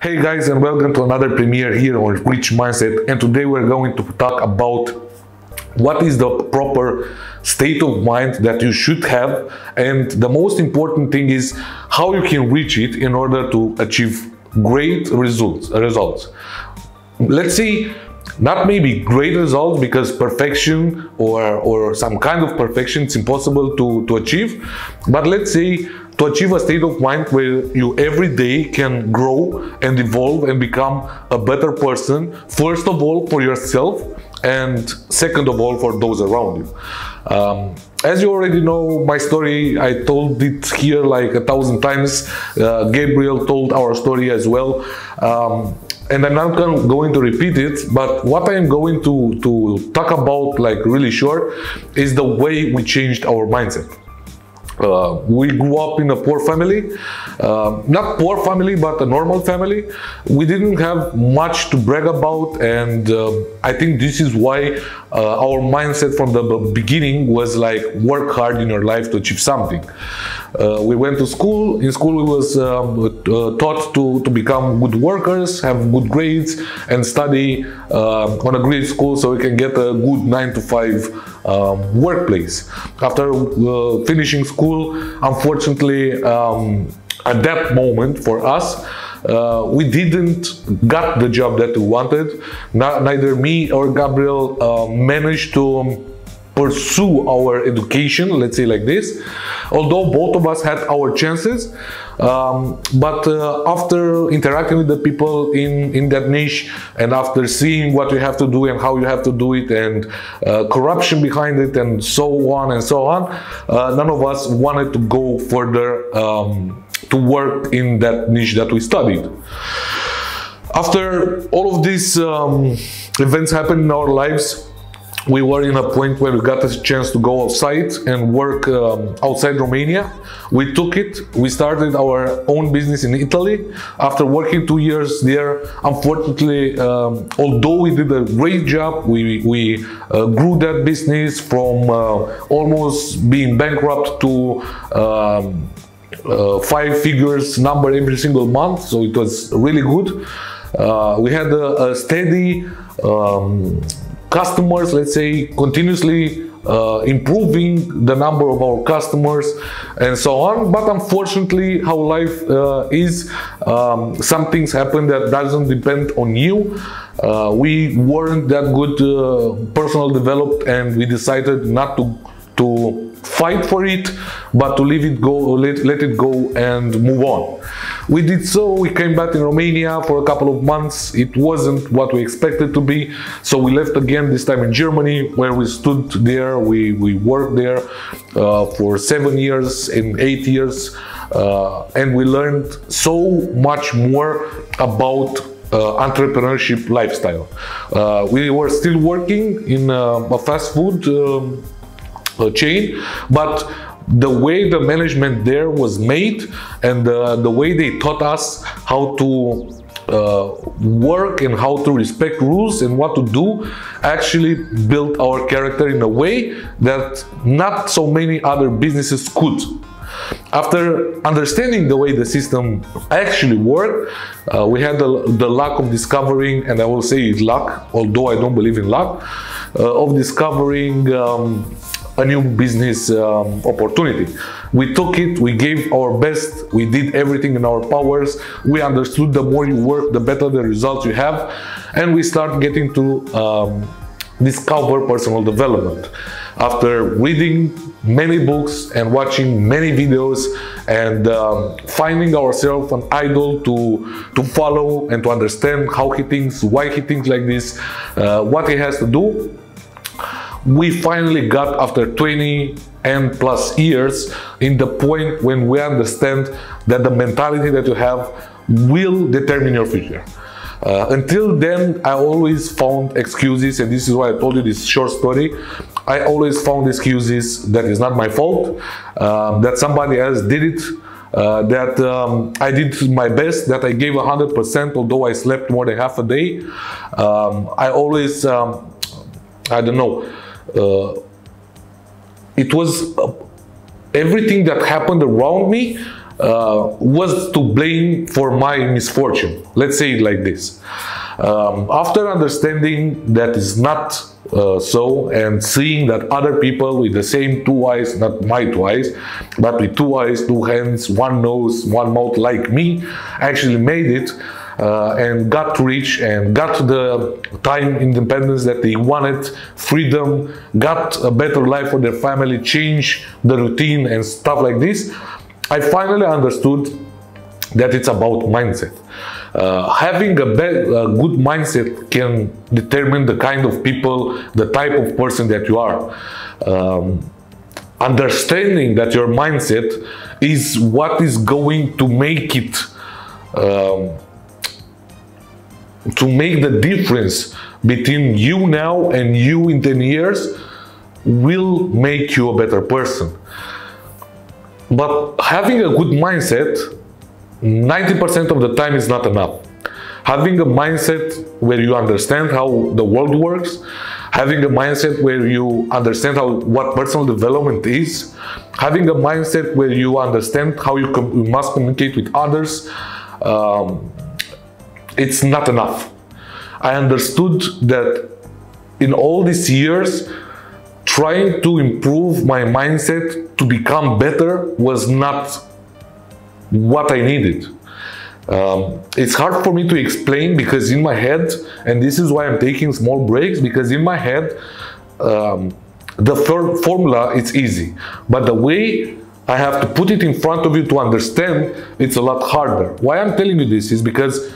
Hey guys, and welcome to another premiere here on Rich Mindset. And today we're going to talk about what is the proper state of mind that you should have, and the most important thing is how you can reach it in order to achieve great results. Let's see, not maybe great results, because perfection or some kind of perfection is impossible to achieve, but let's say to achieve a state of mind where you every day can grow and evolve and become a better person, first of all for yourself, and second of all for those around you. As you already know my story, I told it here like 1,000 times. Gabriel told our story as well. And I'm not going to repeat it, but what I am going to talk about, like really short, is the way we changed our mindset. We grew up in a poor family, not poor family, but a normal family. We didn't have much to brag about, and I think this is why our mindset from the beginning was like work hard in your life to achieve something. We went to school. In school we was taught to become good workers, have good grades, and study on a great school so we can get a good 9-to-5 workplace. After finishing school, unfortunately, at that moment for us, we didn't got the job that we wanted. Neither me or Gabriel managed to pursue our education, let's say like this, although both of us had our chances. But after interacting with the people in that niche, and after seeing what you have to do and how you have to do it, and corruption behind it, and so on and so on, none of us wanted to go further to work in that niche that we studied. After all of these events happened in our lives, we were in a point where we got a chance to go outside and work outside Romania. We took it. We started our own business in Italy. After working 2 years there, unfortunately, although we did a great job, we grew that business from almost being bankrupt to 5 figures number every single month. So it was really good. We had a steady customers, let's say, continuously improving the number of our customers and so on. But unfortunately, how life is, some things happen that doesn't depend on you. We weren't that good personal developed, and we decided not to fight for it, but to leave it go, let it go and move on. We did so. We came back in Romania for a couple of months. It wasn't what we expected to be, so we left again, this time in Germany, where we stood there. We worked there for 7 years and 8 years, and we learned so much more about entrepreneurship lifestyle. We were still working in a fast food chain, but the way the management there was made, and the way they taught us how to work and how to respect rules and what to do, actually built our character in a way that not so many other businesses could. After understanding the way the system actually worked, we had the luck of discovering, and I will say it's luck, although I don't believe in luck, of discovering a new business opportunity. We took it, we gave our best, we did everything in our powers. We understood the more you work, the better the results you have, and we start getting to discover personal development. After reading many books and watching many videos, and finding ourselves an idol to follow and to understand how he thinks, why he thinks like this, what he has to do, we finally got, after 20 and plus years, in the point when we understand that the mentality that you have will determine your future. Until then, I always found excuses, and this is why I told you this short story. I always found excuses that is not my fault, that somebody else did it, that I did my best, that I gave 100%, although I slept more than half a day. I always, I don't know, it was everything that happened around me was to blame for my misfortune. Let's say it like this. After understanding that is not so, and seeing that other people with the same two eyes, not my two eyes, but with two eyes, two hands, one nose, one mouth like me, actually made it and got rich and got the time independence that they wanted, freedom, got a better life for their family, changed the routine and stuff like this, I finally understood that it's about mindset. Having a good mindset can determine the kind of people, the type of person that you are. Understanding that your mindset is what is going to make it, to make the difference between you now and you in 10 years, will make you a better person. But having a good mindset 90% of the time is not enough. Having a mindset where you understand how the world works, having a mindset where you understand what personal development is, having a mindset where you understand how you must communicate with others, it's not enough. I understood that in all these years, trying to improve my mindset to become better was not what I needed. It's hard for me to explain because in my head, and this is why I'm taking small breaks, because in my head the formula is easy, but the way I have to put it in front of you to understand, it's a lot harder. Why I'm telling you this is because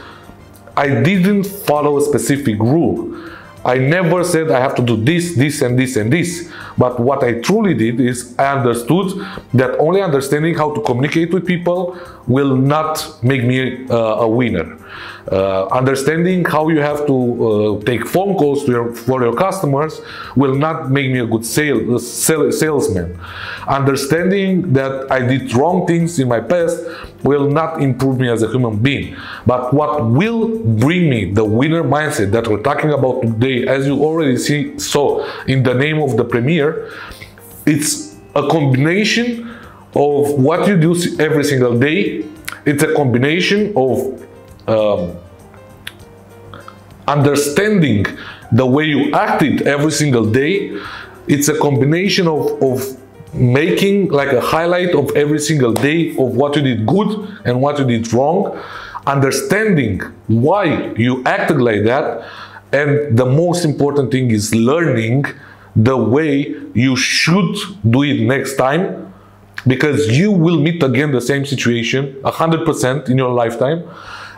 I didn't follow a specific rule. I never said I have to do this, this, and this, and this. But what I truly did is I understood that only understanding how to communicate with people will not make me a winner. Understanding how you have to take phone calls for your customers will not make me a good salesman. Understanding that I did wrong things in my past will not improve me as a human being. But what will bring me the winner mindset that we're talking about today, as you already saw in the name of the premiere, it's a combination of what you do every single day. It's a combination of understanding the way you acted every single day. It's a combination of making like a highlight of every single day of what you did good and what you did wrong, understanding why you acted like that, and the most important thing is learning the way you should do it next time, because you will meet again the same situation 100% in your lifetime,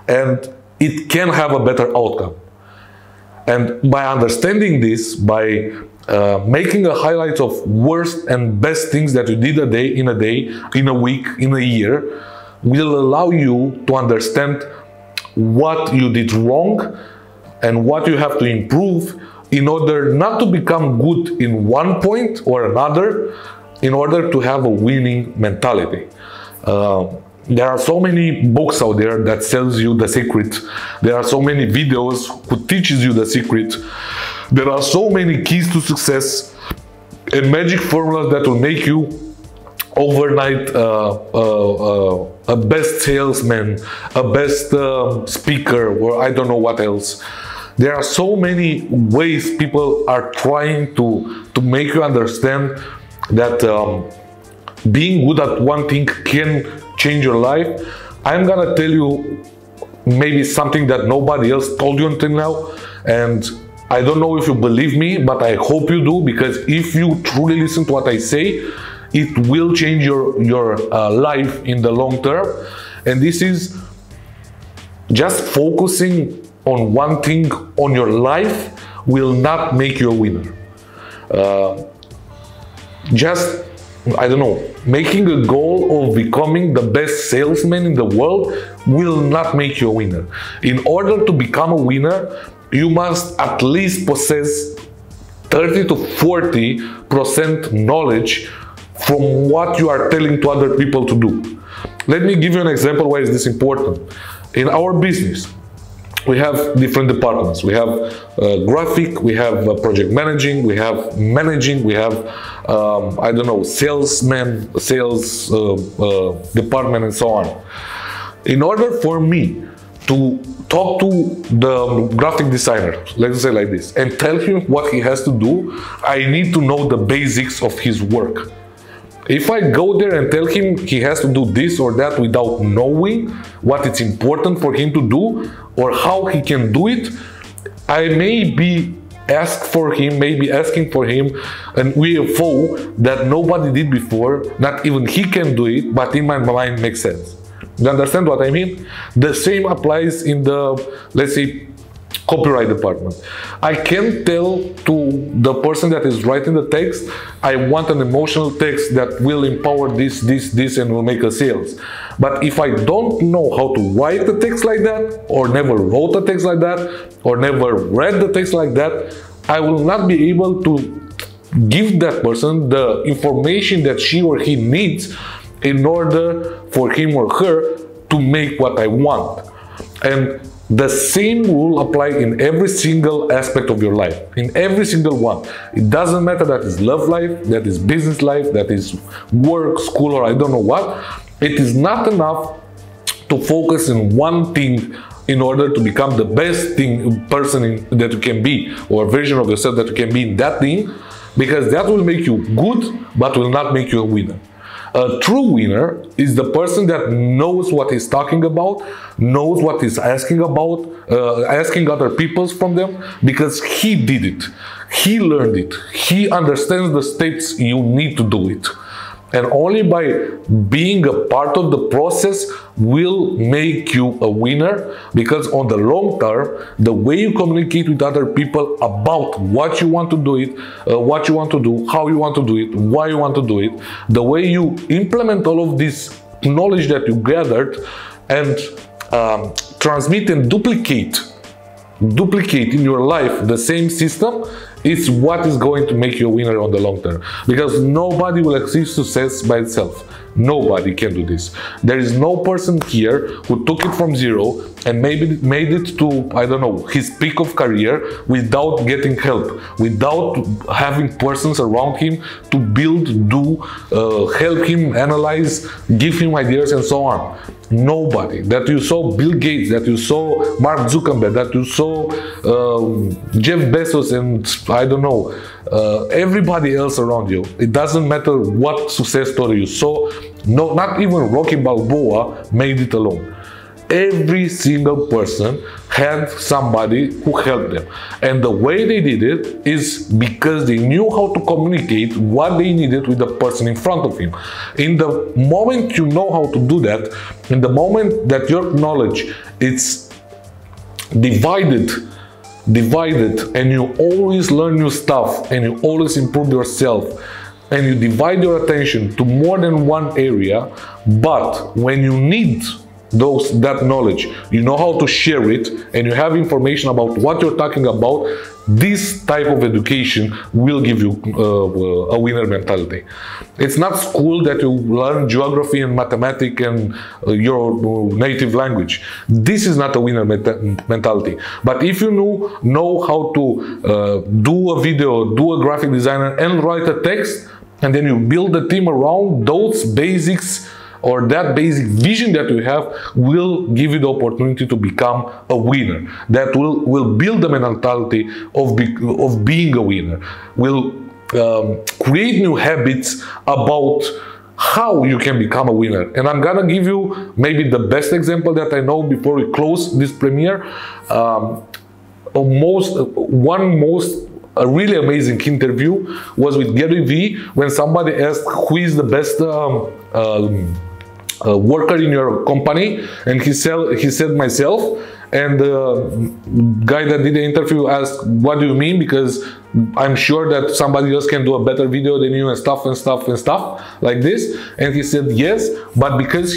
and it can have a better outcome. And by understanding this, by making a highlight of worst and best things that you did in a week, in a year, will allow you to understand what you did wrong and what you have to improve in order not to become good in one point or another, in order to have a winning mentality. There are so many books out there that tells you the secret. There are so many videos who teaches you the secret. There are so many keys to success and magic formulas that will make you overnight a best salesman, a best speaker, or I don't know what else. There are so many ways people are trying to make you understand that being good at one thing can change your life. I'm gonna tell you maybe something that nobody else told you until now, and I don't know if you believe me, but I hope you do, because if you truly listen to what I say, it will change your life in the long term. And this is just focusing on one thing on your life will not make you a winner. Just, I don't know, making a goal of becoming the best salesman in the world will not make you a winner. In order to become a winner, you must at least possess 30 to 40% knowledge from what you are telling to other people to do. Let me give you an example why is this important. In our business, we have different departments. We have graphic, we have project managing, we have managing, we have, I don't know, salesman, sales department, and so on. In order for me to talk to the graphic designer, let's say like this, and tell him what he has to do, I need to know the basics of his work. If I go there and tell him he has to do this or that without knowing what it's important for him to do or how he can do it, I may be asking for him an UFO that nobody did before, not even he can do it, but in my mind makes sense. You understand what I mean? The same applies in the, let's say, copyright department. I can tell to the person that is writing the text, I want an emotional text that will empower this, and will make a sales. But if I don't know how to write a text like that, or never wrote a text like that, or never read the text like that, I will not be able to give that person the information that she or he needs in order for him or her to make what I want. And the same rule apply in every single aspect of your life, in every single one. It doesn't matter that is love life, that is business life, that is work, school, or I don't know what. It is not enough to focus in one thing in order to become the best person that you can be, or version of yourself that you can be in that thing, because that will make you good, but will not make you a winner. A true winner is the person that knows what he's talking about, knows what he's asking about, asking other people from them, because he did it, he learned it, he understands the steps you need to do it. And only by being a part of the process will make you a winner, because on the long term, the way you communicate with other people about what you want to do it, what you want to do, how you want to do it, why you want to do it, the way you implement all of this knowledge that you gathered and transmit and duplicate in your life the same system, is what is going to make you a winner on the long term. Because nobody will achieve success by itself. Nobody can do this. There is no person here who took it from zero and maybe made it to, I don't know, his peak of career without getting help, without having persons around him to build, do, help him analyze, give him ideas, and so on. Nobody. That you saw Bill Gates, that you saw Mark Zuckerberg, that you saw Jeff Bezos, and I don't know, everybody else around you. It doesn't matter what success story you saw. No, not even Rocky Balboa made it alone. Every single person had somebody who helped them. And the way they did it is because they knew how to communicate what they needed with the person in front of him. In the moment you know how to do that, in the moment that your knowledge is divided, and you always learn new stuff, and you always improve yourself, and you divide your attention to more than one area, but when you need that knowledge, you know how to share it, and you have information about what you're talking about, this type of education will give you a winner mentality. It's not school that you learn geography and mathematics and your native language. This is not a winner mentality. But if you know how to do a video, do a graphic designer, and write a text, and then you build a team around those basics, or that basic vision that you have, will give you the opportunity to become a winner. That will build the mentality of being a winner, will create new habits about how you can become a winner. And I'm gonna give you maybe the best example that I know before we close this premiere. A really amazing interview was with Gary Vee, when somebody asked who is the best worker in your company, and he said myself. And the guy that did the interview asked, what do you mean? Because I'm sure that somebody else can do a better video than you and stuff like this. And he said, yes, but because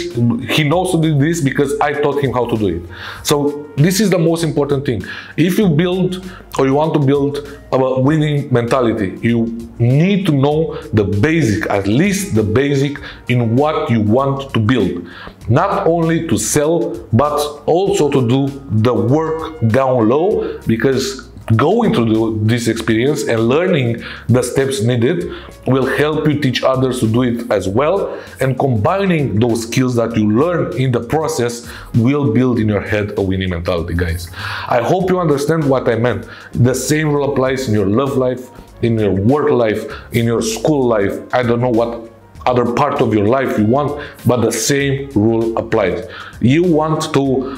he knows to do this because I taught him how to do it. So this is the most important thing. If you build or you want to build a winning mentality, you need to know the basic, at least the basic in what you want to build. Not only to sell, but also to do the work down low, because going through this experience and learning the steps needed will help you teach others to do it as well, and combining those skills that you learn in the process will build in your head a winning mentality, guys. I hope you understand what I meant. The same rule applies in your love life, in your work life, in your school life. I don't know what other part of your life you want, but the same rule applies. You want to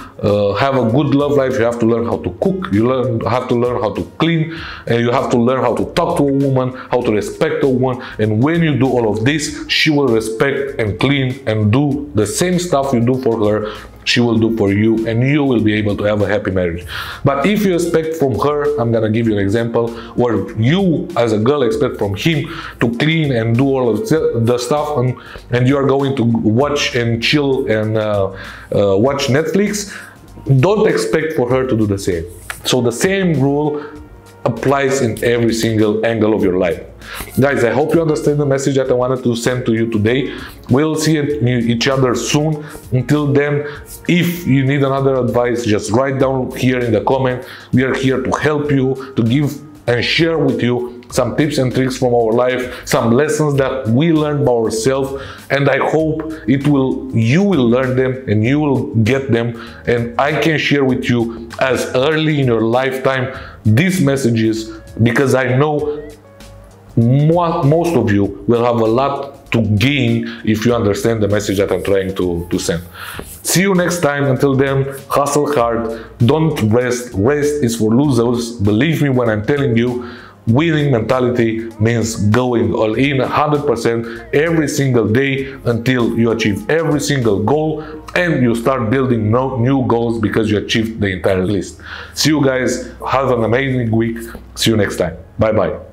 have a good love life, you have to learn how to cook, you have to learn how to clean, and you have to learn how to talk to a woman, how to respect a woman. And when you do all of this, she will respect and clean and do the same stuff you do for her, she will do for you, and you will be able to have a happy marriage. But if you expect from her, I'm gonna give you an example, or you as a girl expect from him to clean and do all of the stuff, and you are going to watch and chill and watch Netflix, don't expect for her to do the same. So the same rule applies in every single angle of your life. Guys, I hope you understand the message that I wanted to send to you today. We'll see each other soon. Until then, if you need another advice, just write down here in the comment. We are here to help you, to give and share with you some tips and tricks from our life, some lessons that we learned by ourselves, and I hope you will learn them and you will get them, and I can share with you as early in your lifetime these messages, because I know most of you will have a lot to gain if you understand the message that I'm trying to send. See you next time. Until then, hustle hard, don't rest. Rest is for losers. Believe me when I'm telling you, winning mentality means going all in 100% every single day until you achieve every single goal and you start building new goals because you achieved the entire list. See you guys. Have an amazing week. See you next time. Bye bye.